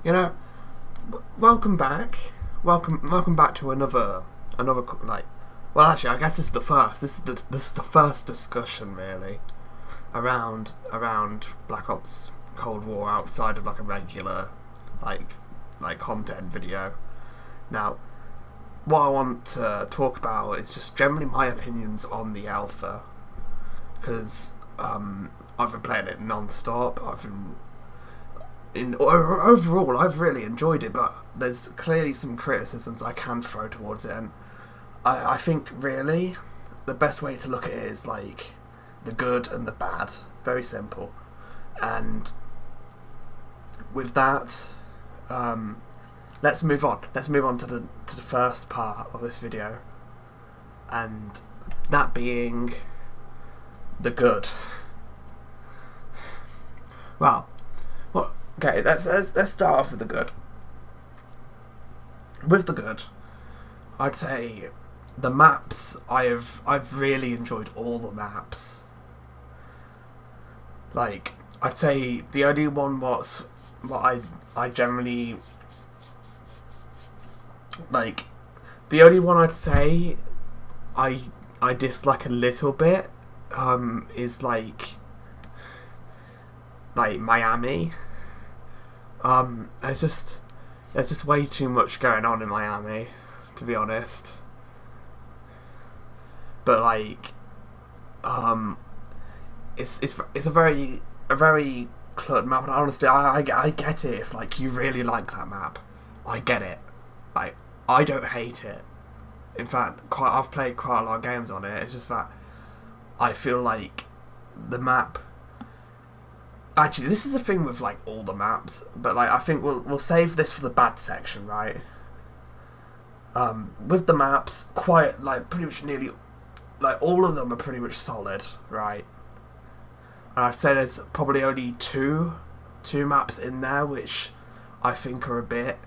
You know, welcome back. Welcome back to another like. Well, actually, I guess this is the first. This is the first discussion really around Black Ops Cold War outside of like a regular like content video. Now, what I want to talk about is just generally my opinions on the alpha, because I've been playing it non-stop. Overall, I've really enjoyed it, but there's clearly some criticisms I can throw towards it, and I think really the best way to look at it is like the good and the bad. Very simple. And with that, let's move on. Let's move on to the first part of this video, and that being the good. Well, okay, let's start off with the good. With the good, I'd say the maps. I've really enjoyed all the maps. Like, I'd say the only one what I generally like. The only one I'd say I dislike a little bit is like Miami. There's just way too much going on in Miami, to be honest. But like, it's a very cluttered map, and honestly, I get it if like you really like that map. I get it. Like, I don't hate it. In fact, I've played quite a lot of games on it. It's just that I feel like the map. Actually, this is the thing with like all the maps, but like I think we'll save this for the bad section, right? With the maps, quite like pretty much nearly like all of them are pretty much solid, right? And I'd say there's probably only two maps in there which I think are a bit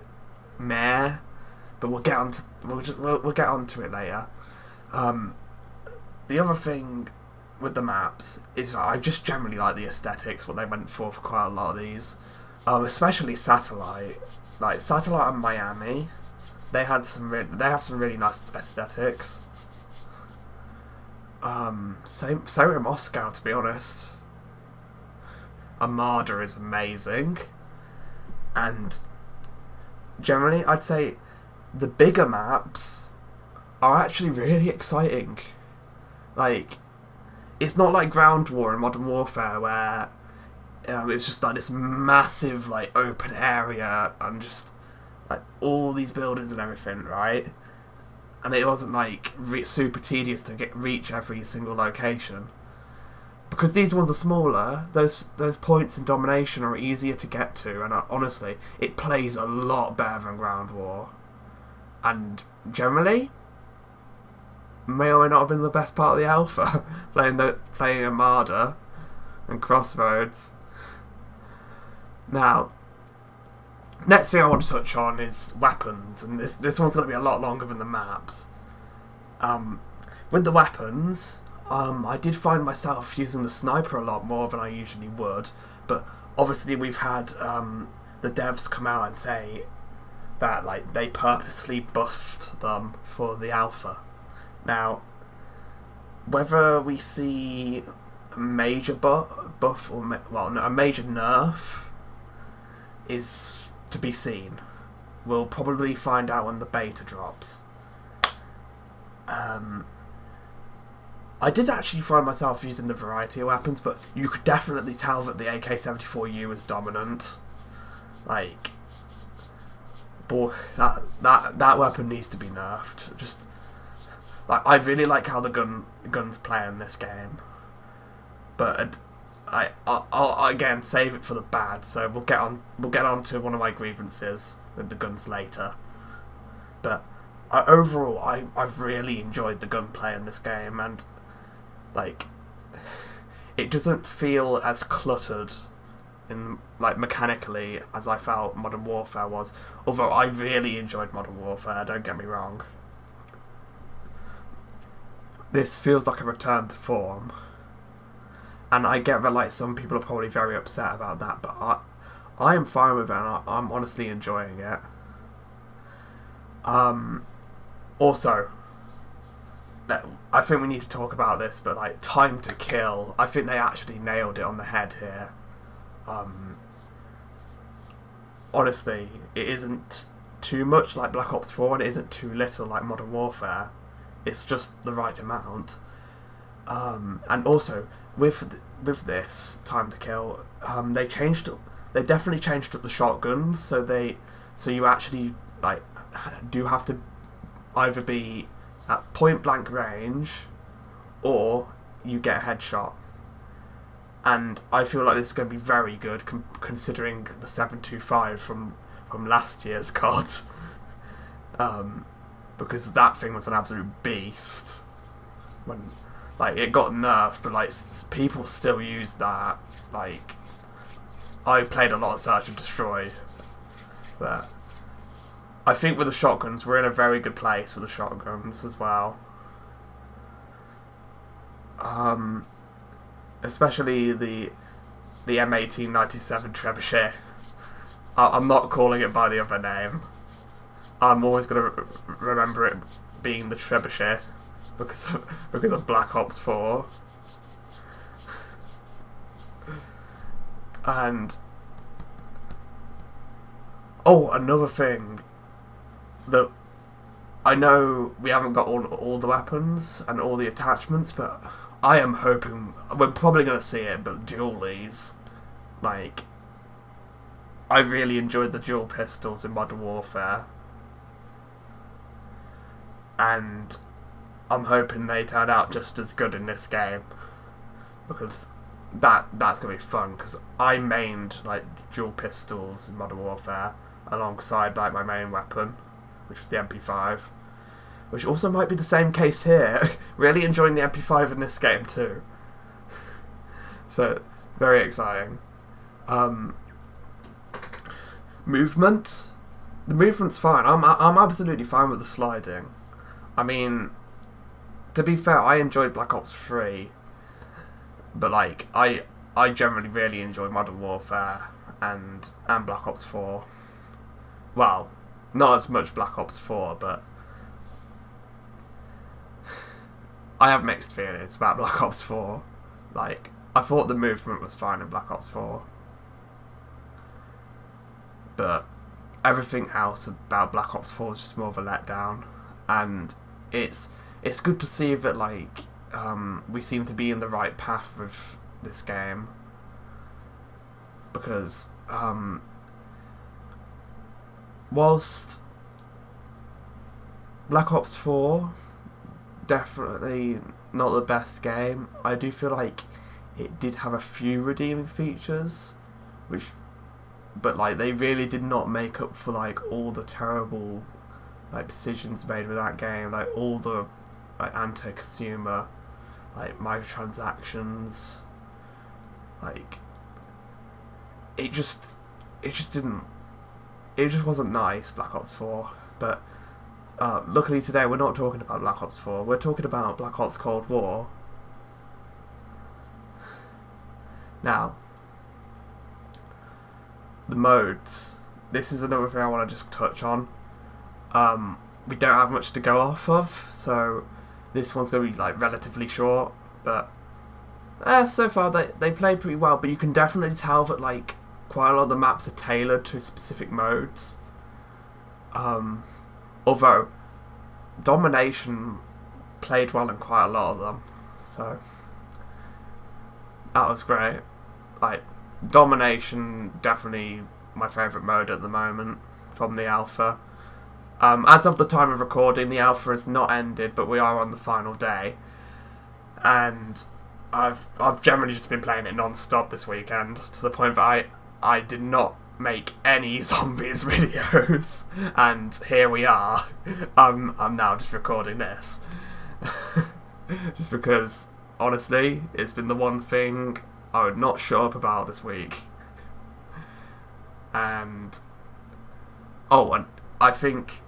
meh, but we'll get onto it later. The other thing with the maps is I just generally like the aesthetics, what they went for quite a lot of these, especially Satellite. Like Satellite and Miami, they have some really nice aesthetics. Same with Moscow, to be honest. Armada is amazing, and generally I'd say the bigger maps are actually really exciting. Like, it's not like Ground War and Modern Warfare where it's just like this massive like open area and just like all these buildings and everything, right? And it wasn't like super tedious to reach every single location, because these ones are smaller. Those points in domination are easier to get to, and honestly, it plays a lot better than Ground War. And generally, may or may not have been the best part of the alpha, playing Armada and Crossroads. Now, next thing I want to touch on is weapons, and this one's going to be a lot longer than the maps. With the weapons, I did find myself using the sniper a lot more than I usually would, but obviously we've had the devs come out and say that like they purposely buffed them for the alpha. Now, whether we see a major buff or a major nerf is to be seen. We'll probably find out when the beta drops. I did actually find myself using the variety of weapons, but you could definitely tell that the AK-74U was dominant. Like, boy, that weapon needs to be nerfed. Just like, I really like how the guns play in this game, but I'll again save it for the bad. So we'll get on to one of my grievances with the guns later. But overall, I've really enjoyed the gunplay in this game, and like, it doesn't feel as cluttered in like mechanically as I felt Modern Warfare was. Although I really enjoyed Modern Warfare, don't get me wrong. This feels like a return to form, and I get that like some people are probably very upset about that, but I am fine with it, and I'm honestly enjoying it. Also, I think we need to talk about this, but like Time to Kill, I think they actually nailed it on the head here. Honestly, it isn't too much like Black Ops 4, and it isn't too little like Modern Warfare. It's just the right amount. And also with this Time to Kill, they definitely changed up the shotguns, so you actually like do have to either be at point blank range or you get a headshot. And I feel like this is going to be very good considering the 7.25 from last year's COD. Because that thing was an absolute beast. When like it got nerfed, but like people still use that. Like I played a lot of Search and Destroy, but I think with the shotguns we're in a very good place with the shotguns as well. Especially the M1897 Trebuchet. I'm not calling it by the other name. I'm always going to remember it being the Trebuchet because of Black Ops 4. And another thing that I know we haven't got all the weapons and all the attachments, but I am hoping we're probably going to see it. But dualies, like I really enjoyed the dual pistols in Modern Warfare, and I'm hoping they turn out just as good in this game, because that's going to be fun, because I mained like dual pistols in Modern Warfare alongside like my main weapon, which was the MP5, which also might be the same case here. Really enjoying the MP5 in this game too. So very exciting. Movement. The movement's fine. I'm absolutely fine with the sliding. I mean, to be fair, I enjoyed Black Ops 3, but like I generally really enjoy Modern Warfare and Black Ops 4. Well, not as much Black Ops 4, but I have mixed feelings about Black Ops 4. Like, I thought the movement was fine in Black Ops 4, but everything else about Black Ops 4 is just more of a letdown. And it's good to see that like we seem to be in the right path with this game, because whilst Black Ops 4 definitely not the best game, I do feel like it did have a few redeeming features, but like they really did not make up for like all the terrible like decisions made with that game, like all the like anti-consumer like microtransactions. Like it just wasn't nice, Black Ops 4. But luckily today we're not talking about Black Ops 4, we're talking about Black Ops Cold War. Now, the modes. This is another thing I want to just touch on. We don't have much to go off of, so this one's going to be like relatively short, but so far they play pretty well, but you can definitely tell that like quite a lot of the maps are tailored to specific modes. Although Domination played well in quite a lot of them, so that was great. Like Domination, definitely my favourite mode at the moment from the alpha. As of the time of recording, the alpha has not ended, but we are on the final day, and I've generally just been playing it non-stop this weekend, to the point that I did not make any zombies videos, and here we are. I'm now just recording this. Just because, honestly, it's been the one thing I would not shut up about this week. And I think,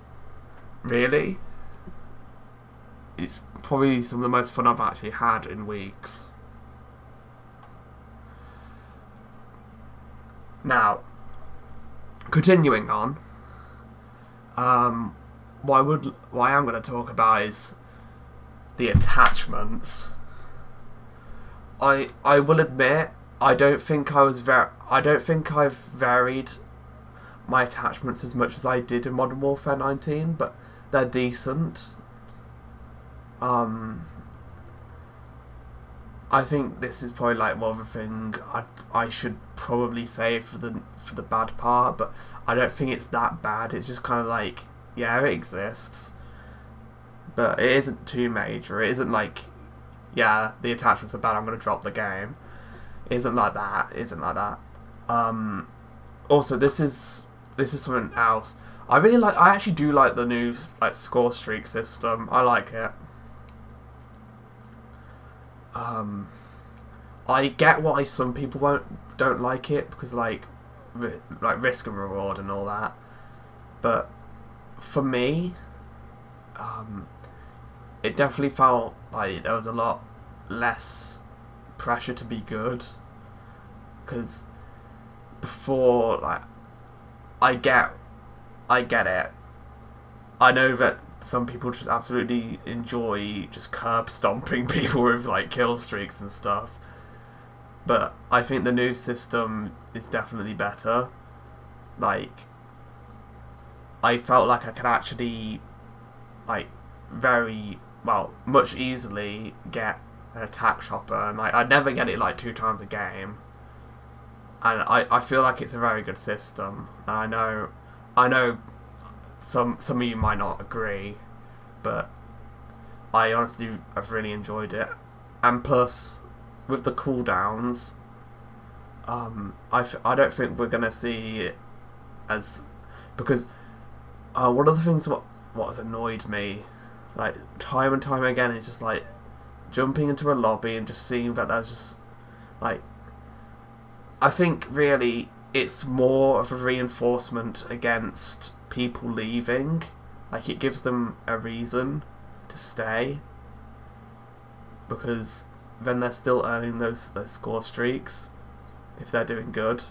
really, it's probably some of the most fun I've actually had in weeks. Now, Continuing on, what I am going to talk about is the attachments. I will admit I don't think I've varied my attachments as much as I did in Modern Warfare 19, but they're decent. I think this is probably like more of a thing I should probably say for the bad part, but I don't think it's that bad. It's just kind of like, yeah, it exists, but it isn't too major. It isn't like, yeah, the attachments are bad, I'm gonna drop the game. It isn't like that. It isn't like that. Also, this is something else. I actually do like the new like score streak system. I like it. I get why some people don't like it because like risk and reward and all that, but for me, it definitely felt like there was a lot less pressure to be good, because before, like, I get it. I know that some people just absolutely enjoy just curb stomping people with like kill streaks and stuff, but I think the new system is definitely better. Like, I felt like I could actually, like, much easily get an attack chopper, and like I'd never get it like 2 times a game. And I feel like it's a very good system, and I know some of you might not agree, but I honestly have really enjoyed it. And plus, with the cooldowns, I don't think we're gonna see it as, because one of the things what has annoyed me, like time and time again, is just like jumping into a lobby and just seeing that there's just like, I think really it's more of a reinforcement against people leaving. Like, it gives them a reason to stay, because then they're still earning those score streaks if they're doing good,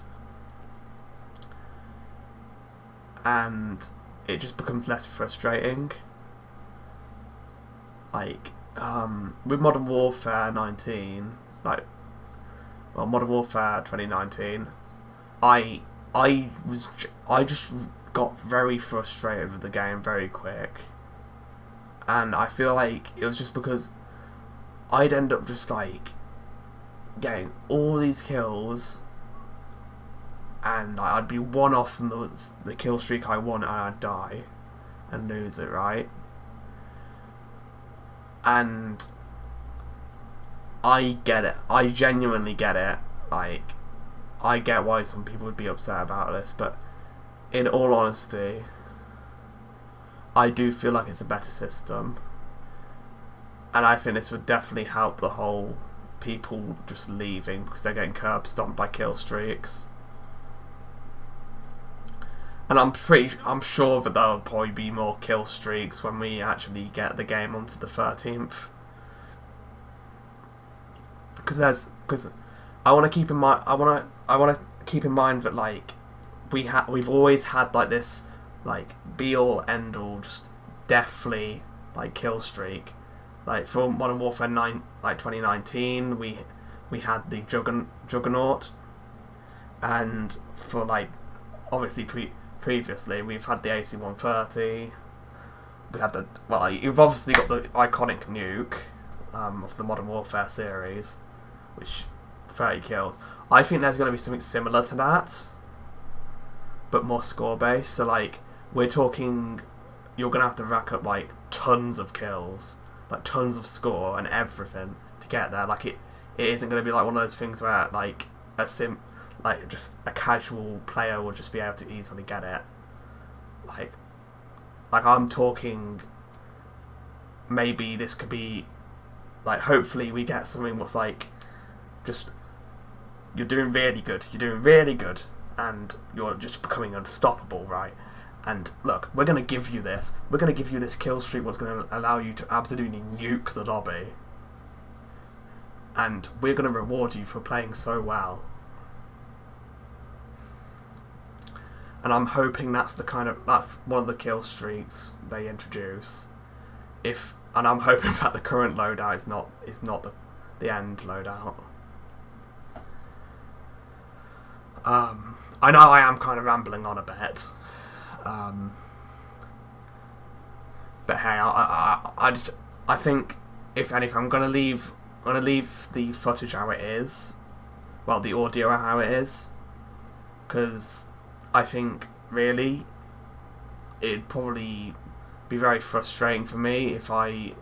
and it just becomes less frustrating. Like, with Modern Warfare 19, Modern Warfare 2019, I just got very frustrated with the game very quick, and I feel like it was just because I'd end up just like getting all these kills, and I'd be one off from the kill streak I want, and I'd die and lose it, right? And I get it. I genuinely get it. Like, I get why some people would be upset about this, but in all honesty, I do feel like it's a better system, and I think this would definitely help the whole people just leaving because they're getting curb stomped by kill streaks. And I'm sure that there'll probably be more kill streaks when we actually get the game onto the 13th. Because I want to keep in mind that like we've always had like this like be all end all just deathly like kill streak. Like for Modern Warfare 2019, we had the Juggernaut, and for like obviously previously we've had the AC-130. We had you've obviously got the iconic nuke of the Modern Warfare series, which 30 kills. I think there's going to be something similar to that, but more score based. So like we're talking, you're going to have to rack up like tons of kills, like tons of score and everything to get there. Like it isn't going to be like one of those things where like just a casual player will just be able to easily get it. Like I'm talking, maybe this could be like, hopefully we get something that's like just you're doing really good, and you're just becoming unstoppable, right? And look, we're gonna give you this kill streak what's gonna allow you to absolutely nuke the lobby, and we're gonna reward you for playing so well. and I'm hoping that's one of the kill streaks they introduce. And I'm hoping that the current loadout is not the end loadout. I know I am kind of rambling on a bit, but hey, I think if anything, I'm gonna leave the footage how it is, well, the audio how it is, because I think really it'd probably be very frustrating for me if I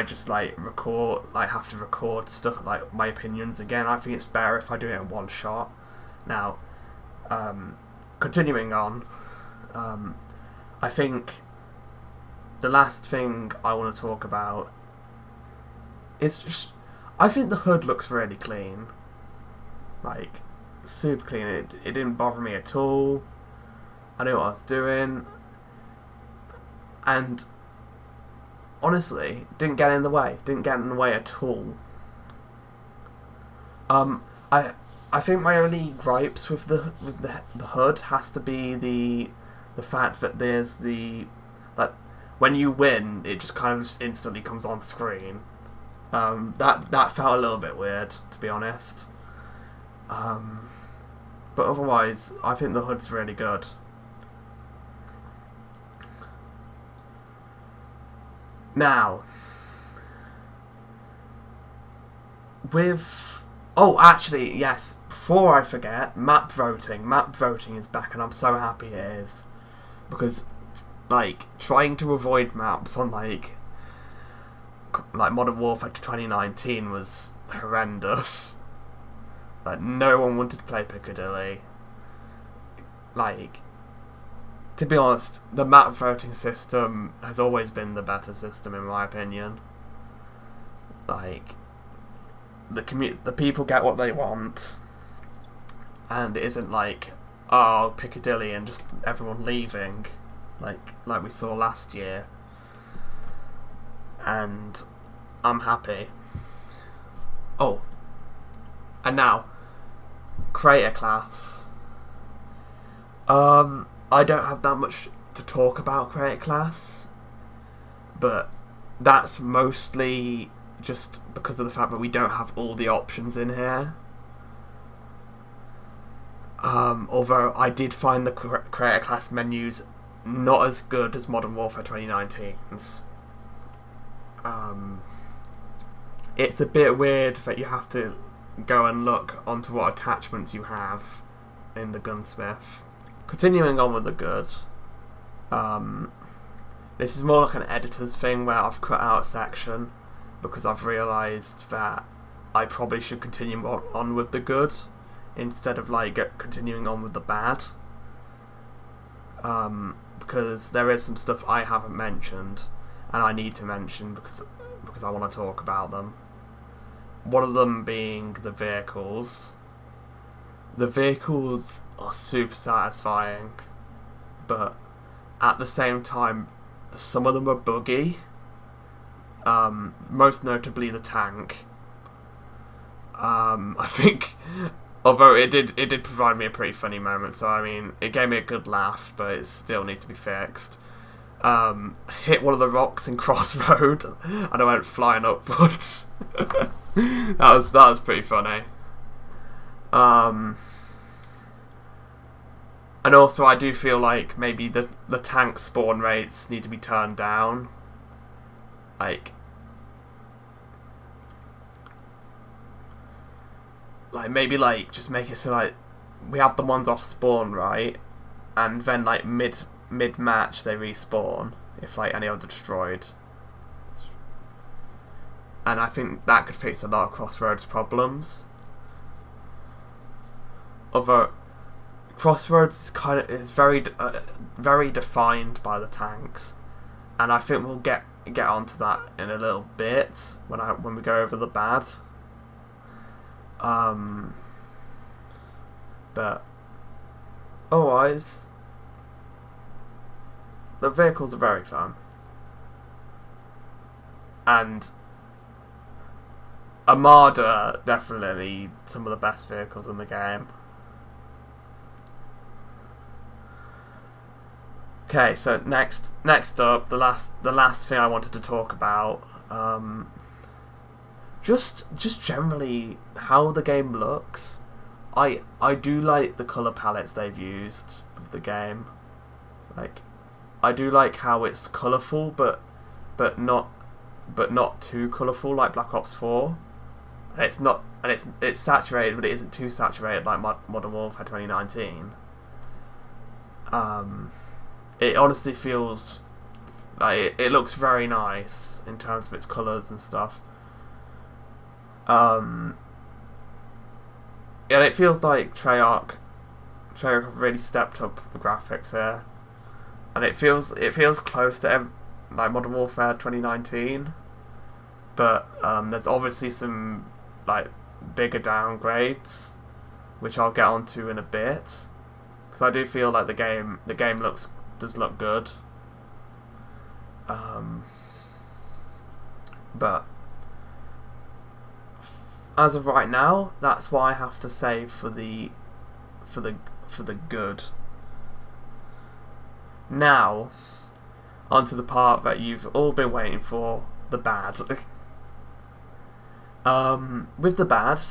just like have to record stuff like my opinions again. I think it's better if I do it in one shot. Now, continuing on, I think the last thing I want to talk about is just, I think the hood looks really clean, like super clean. It didn't bother me at all. I knew what I was doing, and honestly, didn't get in the way at all. I think my only gripes with the hood has to be the fact that there's when you win, it just kind of just instantly comes on screen. That felt a little bit weird, to be honest. But otherwise, I think the hood's really good. Now, actually, yes, before I forget, map voting. Map voting is back, and I'm so happy it is. Because, like, trying to avoid maps on, like Modern Warfare 2019 was horrendous. Like, no one wanted to play Piccadilly. Like, to be honest, the map voting system has always been the better system, in my opinion. Like, the people get what they want, and it isn't like, oh, Piccadilly and just everyone leaving, like we saw last year. And I'm happy. Oh, and now, creator class. I don't have that much to talk about creator class, but that's mostly just because of the fact that we don't have all the options in here. Although I did find the creator class menus not as good as Modern Warfare 2019's. It's a bit weird that you have to go and look onto what attachments you have in the Gunsmith. Continuing on with the good, this is more like an editor's thing where I've cut out a section because I've realised that I probably should continue on with the good instead of continuing on with the bad, because there is some stuff I haven't mentioned and I need to mention because I want to talk about them. One of them being the vehicles. The vehicles are super satisfying, but at the same time, some of them are buggy. Most notably the tank. I think, although it did provide me a pretty funny moment, so I mean, it gave me a good laugh, but it still needs to be fixed. Hit one of the rocks in Crossroad, and I went flying upwards. that was pretty funny. And also, I do feel like maybe the tank spawn rates need to be turned down. Like maybe just make it so we have the ones off spawn, right, and then mid match they respawn if any are destroyed. And I think that could fix a lot of Crossroads problems. Although Crossroads is very defined by the tanks, and I think we'll get onto that in a little bit when we go over the bad. But otherwise, the vehicles are very fun, and Armada definitely some of the best vehicles in the game. Okay, so next up, the last thing I wanted to talk about, just generally how the game looks. I do like the colour palettes they've used with the game. Like, I do like how it's colourful, but not too colourful like Black Ops 4. And it's saturated, but it isn't too saturated like Modern Warfare 2019. It honestly feels like it looks very nice in terms of its colours and stuff. And it feels like Treyarch have really stepped up the graphics here, and it feels close to like Modern Warfare 2019, but there's obviously some like bigger downgrades, which I'll get onto in a bit, because I do feel like the game does look good. But as of right now, that's what I have to say for the good. Now, onto the part that you've all been waiting for, the bad. With the bad,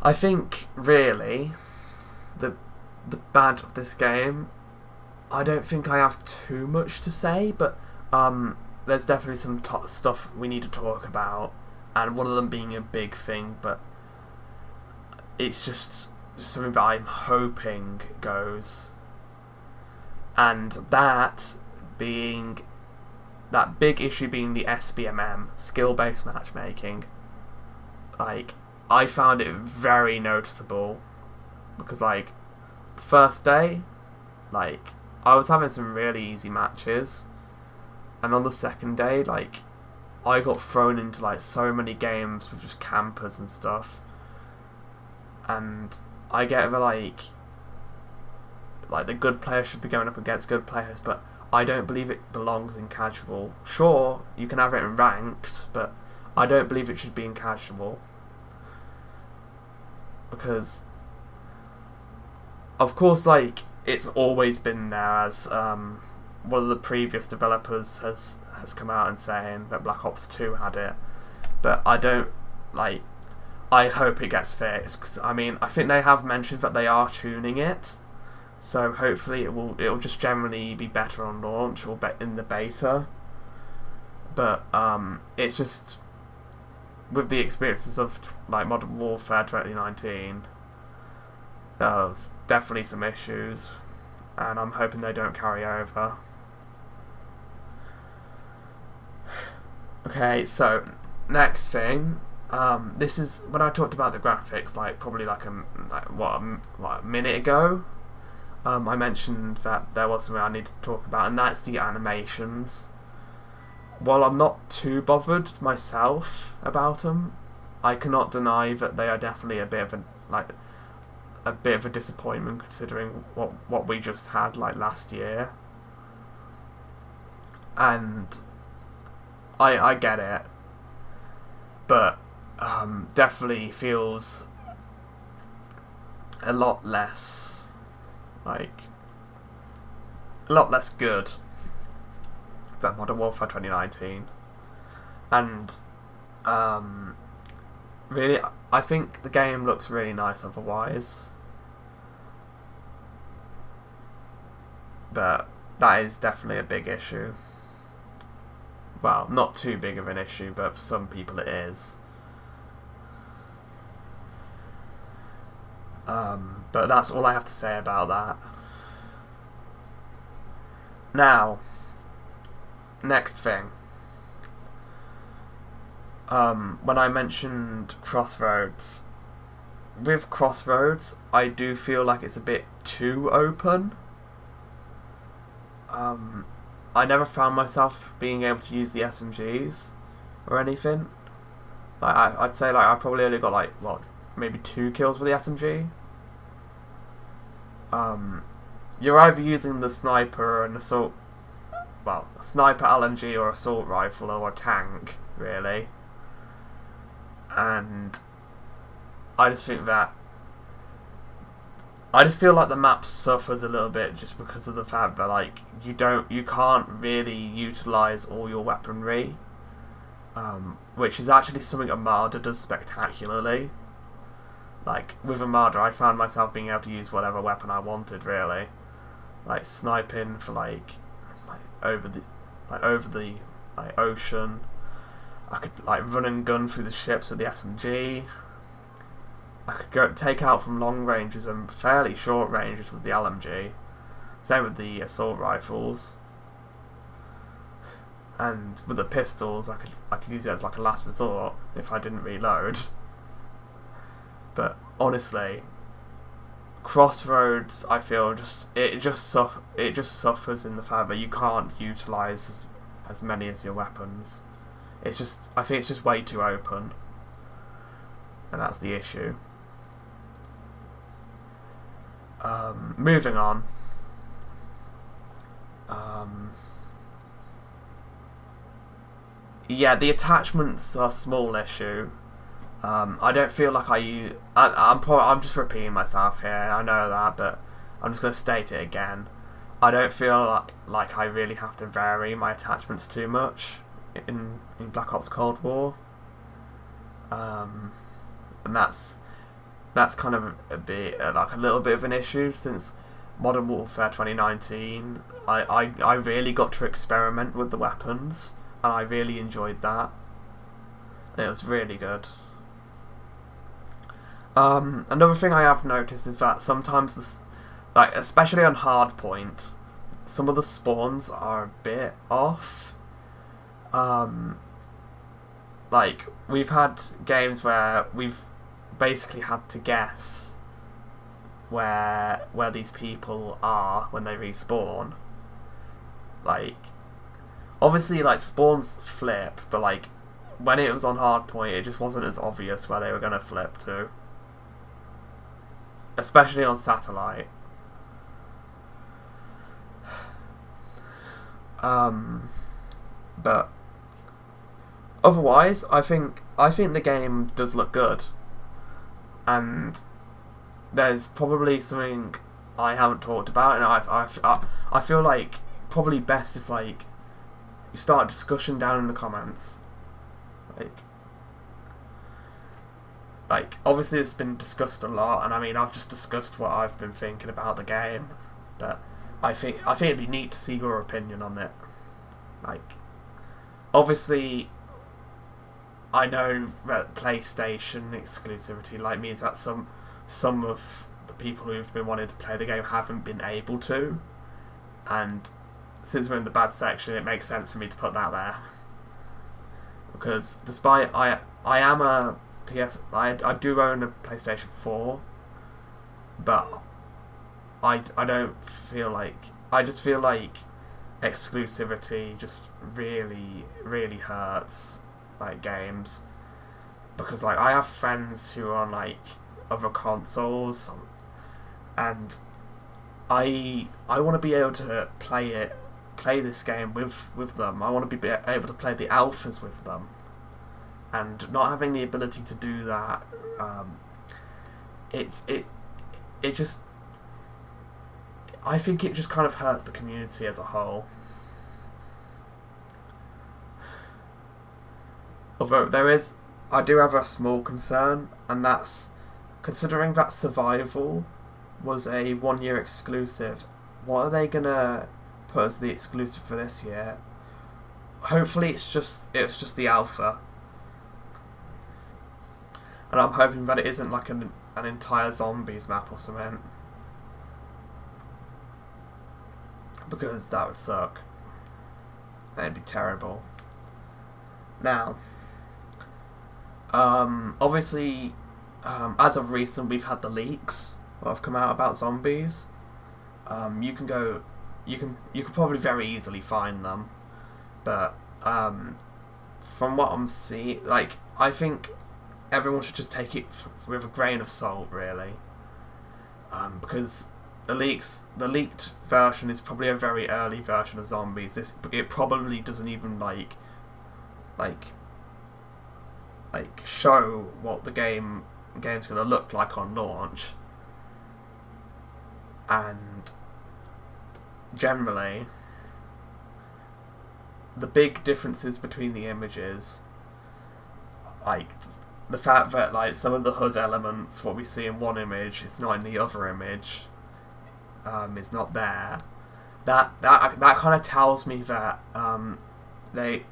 I think really the bad of this game, I don't think I have too much to say, but there's definitely some stuff we need to talk about, and one of them being a big thing, but it's just something that I'm hoping goes, and that big issue being the SBMM, skill-based matchmaking. Like, I found it very noticeable, because like the first day, like I was having some really easy matches, and on the second day, like I got thrown into like so many games with just campers and stuff, and I get like the good players should be going up against good players, but I don't believe it belongs in casual. Sure, you can have it in ranked, but I don't believe it should be in casual, because of course, like, it's always been there, as one of the previous developers has come out and saying that Black Ops 2 had it, but I don't, like, I hope it gets fixed, because I mean, I think they have mentioned that they are tuning it, so hopefully it'll just generally be better on launch or in the beta. But it's just with the experiences of like Modern Warfare 2019, there's definitely some issues, and I'm hoping they don't carry over. Okay, so next thing, this is when I talked about the graphics, like probably like a minute ago. I mentioned that there was something I need to talk about, and that's the animations. While I'm not too bothered myself about them, I cannot deny that they are definitely a bit of a disappointment, considering what we just had like last year. And I get it, but definitely feels a lot less good than Modern Warfare 2019. And really, I think the game looks really nice otherwise, but that is definitely a big issue. Well, not too big of an issue, but for some people it is. But that's all I have to say about that. Now, next thing. When I mentioned Crossroads, with Crossroads, I do feel like it's a bit too open. I never found myself being able to use the SMGs or anything. Like I'd say like I probably only got like maybe 2 kills with the SMG. You're either using the sniper and assault, sniper LMG or assault rifle or a tank, really. And I just think that I just feel like the map suffers a little bit just because of the fact that like you can't really utilize all your weaponry, which is actually something Armada does spectacularly. Like with Armada, I found myself being able to use whatever weapon I wanted, really, like sniping for like over the ocean. I could like run and gun through the ships with the SMG. I could go take out from long ranges and fairly short ranges with the LMG. Same with the assault rifles. And with the pistols, I could use it as like a last resort if I didn't reload. But honestly, Crossroads, I feel it just suffers in the fact that you can't utilize as many as your weapons. I think it's just way too open, and that's the issue. Moving on. Yeah, the attachments are a small issue. I don't feel like I'm just repeating myself here. I know that, but I'm just going to state it again. I don't feel like I really have to vary my attachments too much in Black Ops Cold War. And that's kind of a bit like a little bit of an issue since Modern Warfare 2019. I really got to experiment with the weapons, and I really enjoyed that. And it was really good. Another thing I have noticed is that sometimes especially on Hardpoint, some of the spawns are a bit off. Like we've had games where we've basically had to guess where these people are when they respawn. Like obviously like spawns flip, but like when it was on Hardpoint it just wasn't as obvious where they were going to flip to. Especially on Satellite. But otherwise, I think the game does look good, and there's probably something I haven't talked about, and I feel like probably best if like you start a discussion down in the comments, like obviously it's been discussed a lot, and I mean I've just discussed what I've been thinking about the game, but I think it'd be neat to see your opinion on it. Like obviously I know that PlayStation exclusivity like means that some of the people who've been wanting to play the game haven't been able to, and since we're in the bad section it makes sense for me to put that there, because despite I am a I do own a PlayStation 4, but I don't feel like, I just feel like exclusivity just really hurts like games, because like I have friends who are on like other consoles, and I want to be able to play this game with them. I want to be able to play the alphas with them, and not having the ability to do that, it just, I think it just kind of hurts the community as a whole. Although I do have a small concern, and that's considering that Survival was a 1-year exclusive. What are they gonna put as the exclusive for this year? Hopefully it's just the alpha, and I'm hoping that it isn't like an entire zombies map or something, because that would suck. That'd be terrible. Now, obviously, as of recent, we've had the leaks that have come out about zombies. You can probably very easily find them, but from what I'm seeing, like I think everyone should just take it with a grain of salt, really, because the leaked version is probably a very early version of zombies. It probably doesn't even like show what the game's going to look like on launch. And generally, the big differences between the images, like the fact that like some of the HUD elements, what we see in one image is not in the other image, is not there. That kind of tells me that they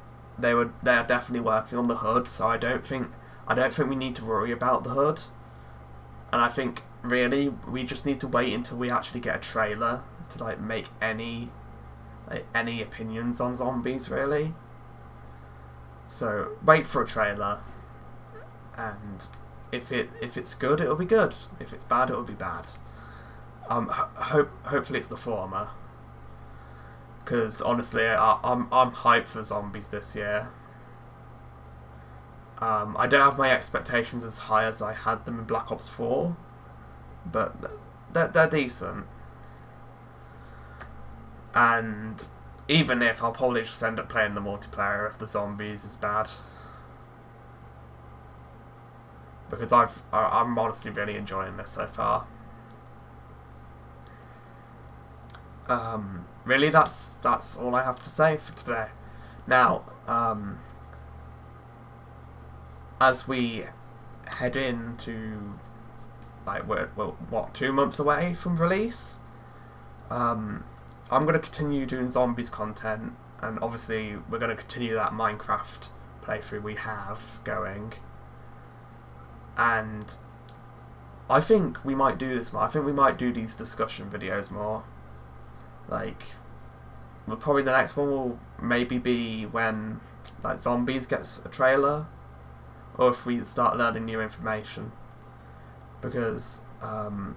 are definitely working on the HUD. So I don't think we need to worry about the HUD. And I think really we just need to wait until we actually get a trailer to like make any opinions on zombies, really. So wait for a trailer, and if it's good, it'll be good. If it's bad, it'll be bad. Hopefully it's the former, because honestly, I'm hyped for zombies this year. I don't have my expectations as high as I had them in Black Ops 4, but they're decent. And even if, I'll probably just end up playing the multiplayer if the zombies is bad, because I'm honestly really enjoying this so far. Really, that's all I have to say for today. Now, as we head into, like, we're what, 2 months away from release, I'm going to continue doing zombies content, and obviously we're going to continue that Minecraft playthrough we have going. And I think we might do this more. I think we might do these discussion videos more. Like, well, probably the next one will maybe be when like Zombies gets a trailer, or if we start learning new information. Because I'm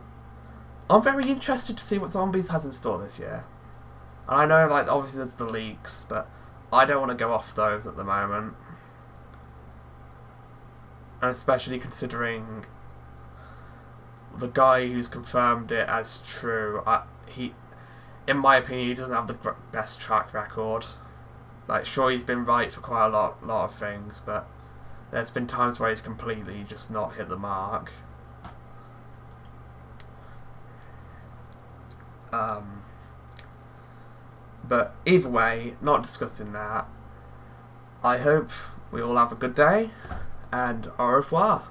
very interested to see what Zombies has in store this year. And I know, like, obviously there's the leaks, but I don't want to go off those at the moment. And especially considering the guy who's confirmed it as true, in my opinion, he doesn't have the best track record. Like, sure, he's been right for quite a lot of things, but there's been times where he's completely just not hit the mark. But either way, not discussing that. I hope we all have a good day, and au revoir.